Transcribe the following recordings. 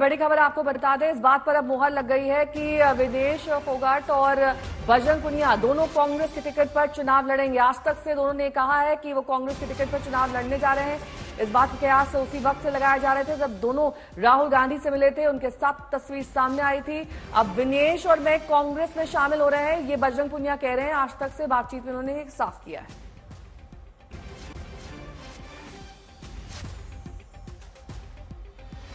बड़ी खबर आपको बता दें, इस बात पर अब मुहर लग गई है कि विनेश फोगाट और बजरंग पुनिया दोनों कांग्रेस के टिकट पर चुनाव लड़ेंगे। आज तक से दोनों ने कहा है कि वो कांग्रेस के टिकट पर चुनाव लड़ने जा रहे हैं। इस बात के कयास उसी वक्त से लगाए जा रहे थे जब दोनों राहुल गांधी से मिले थे, उनके साथ तस्वीर सामने आई थी। अब विनेश और मैं कांग्रेस में शामिल हो रहे हैं, ये बजरंग पुनिया कह रहे हैं। आज तक से बातचीत में उन्होंने साफ किया है।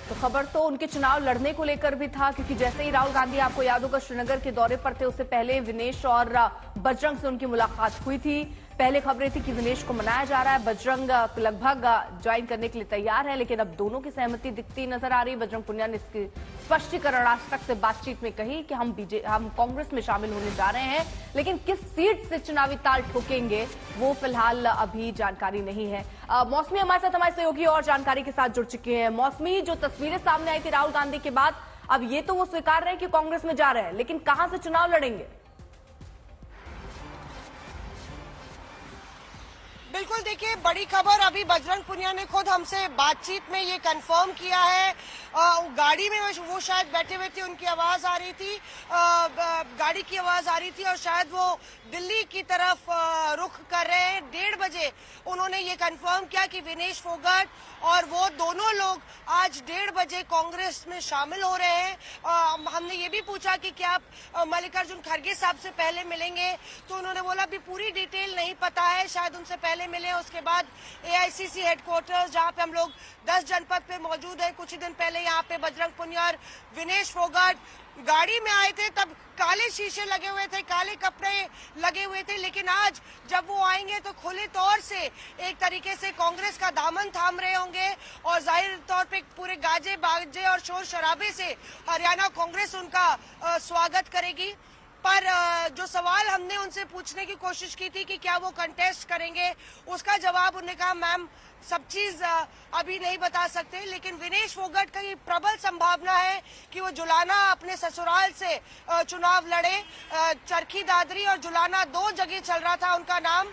तो खबर तो उनके चुनाव लड़ने को लेकर भी था, क्योंकि जैसे ही राहुल गांधी, आपको याद होगा, श्रीनगर के दौरे पर थे, उससे पहले विनेश और बजरंग से उनकी मुलाकात हुई थी। पहले खबरें थी कि विनेश को मनाया जा रहा है, बजरंग लगभग ज्वाइन करने के लिए तैयार है, लेकिन अब दोनों की सहमति दिखती नजर आ रही है। बजरंग पुनिया ने इसकी स्पष्टीकरण आज तक से बातचीत में कही कि हम कांग्रेस में शामिल होने जा रहे हैं, लेकिन किस सीट से चुनावी ताल ठोकेंगे वो फिलहाल अभी जानकारी नहीं है। मौसमी हमारे साथ हमारे सहयोगी और जानकारी के साथ जुड़ चुके हैं। मौसमी, जो तस्वीरें सामने आई थी राहुल गांधी के बाद, अब ये तो वो स्वीकार रहे हैं कि कांग्रेस में जा रहे हैं, लेकिन कहां से चुनाव लड़ेंगे? बिल्कुल, देखिए, बड़ी खबर अभी बजरंग पुनिया ने खुद हमसे बातचीत में ये कंफर्म किया है। गाड़ी में वो शायद बैठे हुए थे, उनकी आवाज आ रही थी, गाड़ी की आवाज आ रही थी और शायद वो दिल्ली की तरफ रुख कर रहे हैं। 1:30 बजे उन्होंने ये कंफर्म किया कि विनेश फोगाट और वो दोनों लोग आज 1:30 बजे कांग्रेस में शामिल हो रहे हैं। हमने ये भी पूछा कि क्या आप मल्लिकार्जुन खड़गे साहब से पहले मिलेंगे, तो उन्होंने बोला अभी पूरी डिटेल नहीं पता है, शायद उनसे पहले मिले। उसके बाद एआईसीसी हेडक्वार्टर्स, जहां पे हम लोग 10 जनपद पे मौजूद है, कुछ ही दिन पहले यहाँ पे बजरंग पुनिया और विनेश फोगाट गाड़ी में आए थे, तब काले शीशे लगे हुए थे, काले कपड़े लगे हुए थे, लेकिन आज जब वो आएंगे तो खुले तौर से एक तरीके से कांग्रेस का दामन थाम रहे होंगे और जाहिर तौर पे पूरे गाजे बाजे और शोर शराबे से हरियाणा कांग्रेस उनका स्वागत करेगी। पर जो सवाल हमने उनसे पूछने की कोशिश की थी कि क्या वो कंटेस्ट करेंगे, उसका जवाब उन्होंने कहा मैम सब चीज अभी नहीं बता सकते, लेकिन विनेश फोगाट का ये प्रबल संभावना है कि वो जुलाना अपने ससुराल से चुनाव लड़े। चरखी दादरी और जुलाना 2 जगह चल रहा था उनका नाम,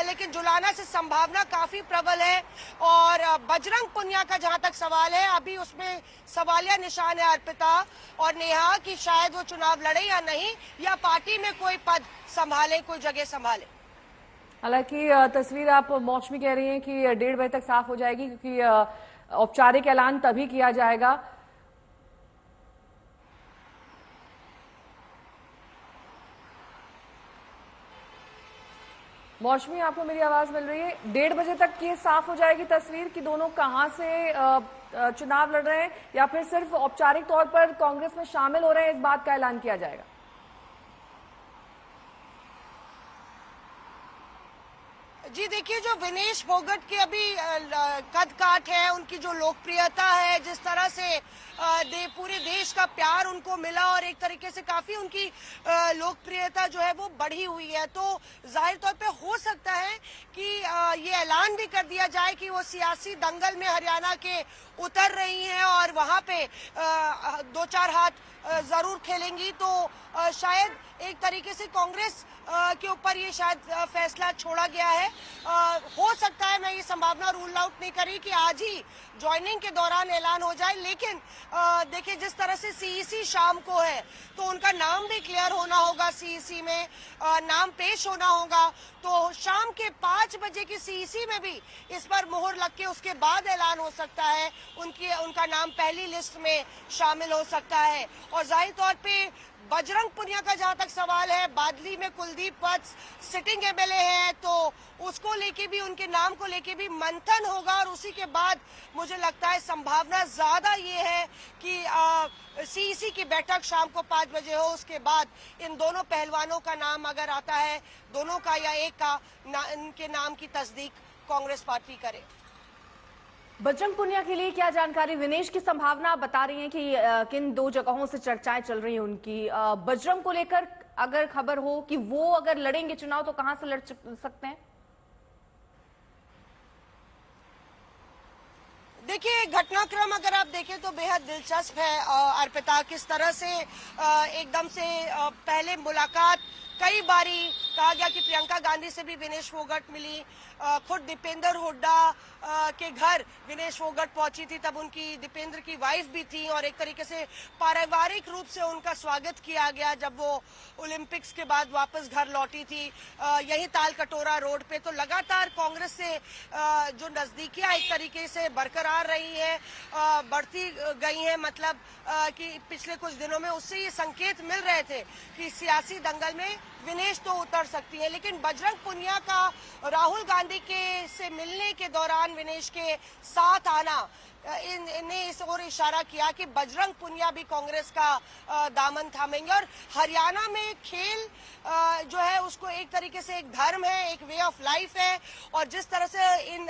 लेकिन जुलाना से संभावना काफी प्रबल है। और बजरंग पुनिया का जहां तक सवाल है, अभी उसमें सवालिया निशान है अर्पिता और नेहा कि शायद वो चुनाव लड़े या नहीं, या पार्टी में कोई पद संभाले, कोई जगह संभाले। हालांकि तस्वीर आप मौसमी कह रही हैं कि 1:30 बजे तक साफ हो जाएगी, क्योंकि औपचारिक ऐलान तभी किया जाएगा। मौसमी, आपको मेरी आवाज मिल रही है? 1:30 बजे तक ये साफ हो जाएगी तस्वीर कि दोनों कहां से चुनाव लड़ रहे हैं, या फिर सिर्फ औपचारिक तौर पर कांग्रेस में शामिल हो रहे हैं, इस बात का ऐलान किया जाएगा? जी देखिए, जो विनेश फोगाट के अभी कद काठ है, उनकी जो लोकप्रियता है, जिस तरह से पूरे देश का प्यार उनको मिला और एक तरीके से काफी उनकी लोकप्रियता जो है वो बढ़ी हुई है, तो जाहिर तौर पे हो सकता है कि ये ऐलान भी कर दिया जाए कि वो सियासी दंगल में हरियाणा के उतर रही हैं और वहां पे 2-4 हाथ जरूर खेलेंगी। तो शायद एक तरीके से कांग्रेस के ऊपर ये शायद फैसला छोड़ा गया है। हो सकता है, मैं ये संभावना रूल आउट नहीं करी कि आज ही ज्वाइनिंग के दौरान ऐलान हो जाए, लेकिन देखिए जिस तरह से सीईसी शाम को है तो उनका नाम भी क्लियर होना होगा, सीईसी में नाम पेश होना होगा, तो शाम के 5 बजे की सीईसी में भी इस पर मोहर लग के उसके बाद ऐलान हो सकता है, उनका नाम पहली लिस्ट में शामिल हो सकता है। और जाहिर तौर पे बजरंग पुनिया का जहां तक सवाल है, बादली में कुलदीप वत्स सिटिंग एमएलए हैं, तो उसको लेके भी, उनके नाम को लेके भी मंथन होगा और उसी के बाद मुझे लगता है संभावना ज्यादा ये है कि सीईसी की बैठक शाम को 5 बजे हो, उसके बाद इन दोनों पहलवानों का नाम अगर आता है, दोनों का या एक का, इनके नाम की तस्दीक कांग्रेस पार्टी करे। बजरंग पुनिया के लिए क्या जानकारी? विनेश की संभावना आप बता रही हैं कि किन 2 जगहों से चर्चाएं चल रही हैं उनकी। बजरंग को लेकर अगर खबर हो कि वो अगर लड़ेंगे चुनाव, तो कहां से लड़ सकते हैं? देखिए, घटनाक्रम अगर आप देखें तो बेहद दिलचस्प है अर्पिता। किस तरह से एकदम से पहले मुलाकात कई बारी कहा गया कि प्रियंका गांधी से भी विनेश फोगाट मिली, खुद दीपेंद्र हुड्डा के घर विनेश फोगाट पहुंची थी, तब उनकी दीपेंद्र की वाइफ भी थी और एक तरीके से पारिवारिक रूप से उनका स्वागत किया गया जब वो ओलंपिक्स के बाद वापस घर लौटी थी यही ताल कटोरा रोड पे। तो लगातार कांग्रेस से जो नजदीकियां एक तरीके से बरकरार रही है, बढ़ती गई है, मतलब कि पिछले कुछ दिनों में उससे ये संकेत मिल रहे थे कि सियासी दंगल में विनेश तो उतर सकती है। लेकिन बजरंग पुनिया का राहुल गांधी के से मिलने के दौरान विनेश के साथ आना इन्हें इस ओर इशारा किया कि बजरंग पुनिया भी कांग्रेस का दामन थामेंगे। और हरियाणा में खेल जो है उसको एक तरीके से एक धर्म है, एक वे ऑफ लाइफ है, और जिस तरह से इन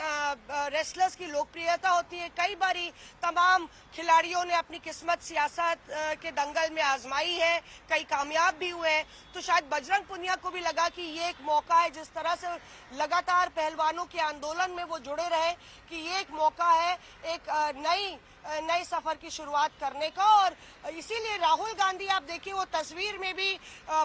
रेसलर्स की लोकप्रियता होती है, कई बारी तमाम खिलाड़ियों ने अपनी किस्मत सियासत के दंगल में आजमाई है, कई कामयाब भी हुए हैं। तो शायद बजरंग पुनिया को भी लगा कि ये एक मौका है, जिस तरह से लगातार पहलवानों के आंदोलन में वो जुड़े रहे, कि ये एक मौका है एक नई सफर की शुरुआत करने का। और इसीलिए राहुल गांधी, आप देखिए वो तस्वीर में भी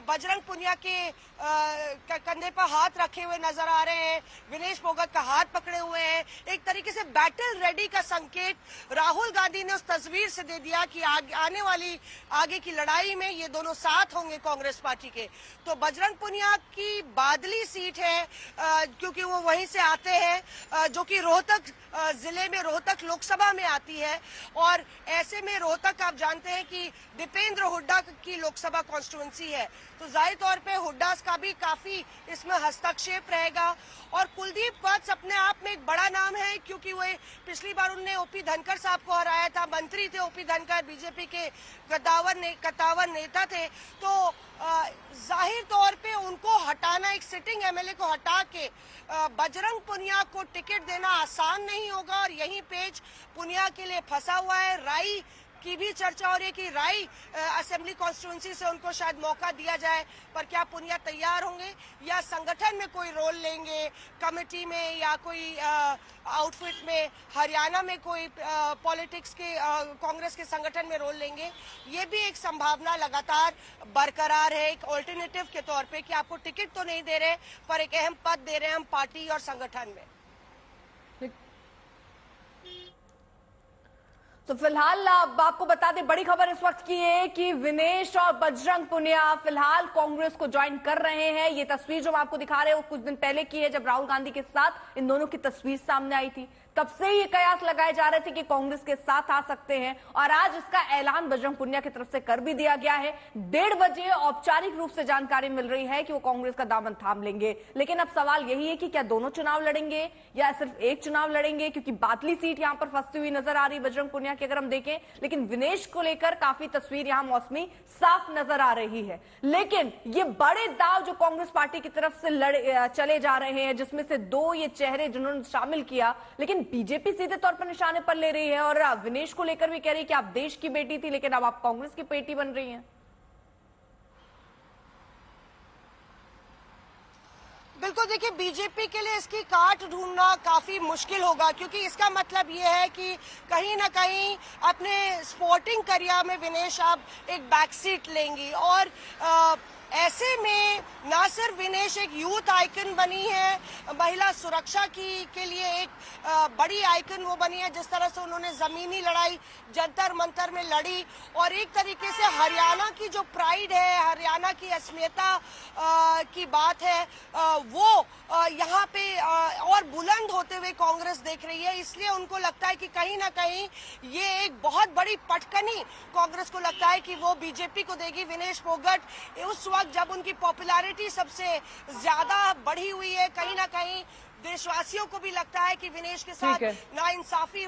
बजरंग पुनिया के कंधे पर हाथ रखे हुए नजर आ रहे हैं, विनेश फोगाट का हाथ पकड़े हुए हैं। एक तरीके से बैटल रेडी का संकेत राहुल गांधी ने उस तस्वीर से दे दिया कि आने वाली आगे की लड़ाई में ये दोनों साथ होंगे कांग्रेस पार्टी के। तो बजरंग पुनिया की बादली सीट है क्योंकि वो वहीं से आते हैं, जो कि रोहतक जिले में, रोहतक लोकसभा में आती है। और ऐसे में रोहतक आप जानते हैं कि दीपेंद्र हुड्डा की लोकसभा कॉन्स्टिट्यूंसी है, तो जाहिर तौर पे हुड्डा का भी काफी इसमें हस्तक्षेप रहेगा। और कुलदीप वत्स अपने आप में एक बड़ा नाम है, क्योंकि वो पिछली बार उनने ओपी धनखड़ साहब को हराया था, मंत्री थे ओपी धनखड़, बीजेपी के कद्दावर नेता थे। तो जाहिर तौर पे उनको हटाना, एक सिटिंग एमएलए को हटा के बजरंग पुनिया को टिकट देना आसान नहीं होगा। और यही पेच पुनिया के लिए फंसा हुआ है। राई की भी चर्चा हो रही है कि राई असेंबली कॉन्स्टिट्यूंसी से उनको शायद मौका दिया जाए, पर क्या पुनिया तैयार होंगे या संगठन में कोई रोल लेंगे, कमेटी में या कोई आउटफिट में, हरियाणा में कोई पॉलिटिक्स के कांग्रेस के संगठन में रोल लेंगे। ये भी एक संभावना लगातार बरकरार है, एक ऑल्टरनेटिव के तौर पे कि आपको टिकट तो नहीं दे रहे पर एक अहम पद दे रहे हैं हम पार्टी और संगठन में। तो फिलहाल आपको बता दें, बड़ी खबर इस वक्त की है कि विनेश और बजरंग पुनिया फिलहाल कांग्रेस को ज्वाइन कर रहे हैं। ये तस्वीर जो हम आपको दिखा रहे हैं वो कुछ दिन पहले की है, जब राहुल गांधी के साथ इन दोनों की तस्वीर सामने आई थी। तब से ये कयास लगाए जा रहे थे कि कांग्रेस के साथ आ सकते हैं, और आज इसका ऐलान बजरंग पुनिया की तरफ से कर भी दिया गया है। 1:30 बजे औपचारिक रूप से जानकारी मिल रही है कि वो कांग्रेस का दामन थाम लेंगे। लेकिन अब सवाल यही है कि क्या दोनों चुनाव लड़ेंगे या सिर्फ एक चुनाव लड़ेंगे, क्योंकि बातली सीट यहां पर फंसती हुई नजर आ रही बजरंग पुनिया की अगर हम देखें। लेकिन विनेश को लेकर काफी तस्वीर यहां मौसमी साफ नजर आ रही है। लेकिन ये बड़े दाव जो कांग्रेस पार्टी की तरफ से चले जा रहे हैं, जिसमें से 2 ये चेहरे जिन्होंने शामिल किया, लेकिन बीजेपी सीधे तौर पर निशाने पर ले रही है और विनेश को लेकर भी कह रही है कि आप देश की बेटी थी लेकिन अब आप कांग्रेस की बेटी बन रही हैं। बिल्कुल, देखिए बीजेपी के लिए इसकी काट ढूंढना काफी मुश्किल होगा, क्योंकि इसका मतलब ये है कि कहीं ना कहीं अपने स्पोर्टिंग करियर में विनेश अब एक बैकसीट लेंगी। और ऐसे में ना सिर्फ विनेश एक यूथ आइकन बनी है, महिला सुरक्षा के लिए एक बड़ी आइकन वो बनी है, जिस तरह से उन्होंने जमीनी लड़ाई जंतर मंतर में लड़ी, और एक तरीके से हरियाणा की जो प्राइड है, हरियाणा की अस्मिता की बात है, वो यहाँ पे और बुलंद होते हुए कांग्रेस देख रही है। इसलिए उनको लगता है कि कहीं ना कहीं ये एक बहुत बड़ी पटकनी कांग्रेस को लगता है कि वो बीजेपी को देगी। विनेश फोगाट उस वक्त जब उनकी पॉपुलैरिटी सबसे ज्यादा बढ़ी हुई है, कहीं ना कहीं देशवासियों को भी लगता है कि विनेश के साथ नाइंसाफी हुई।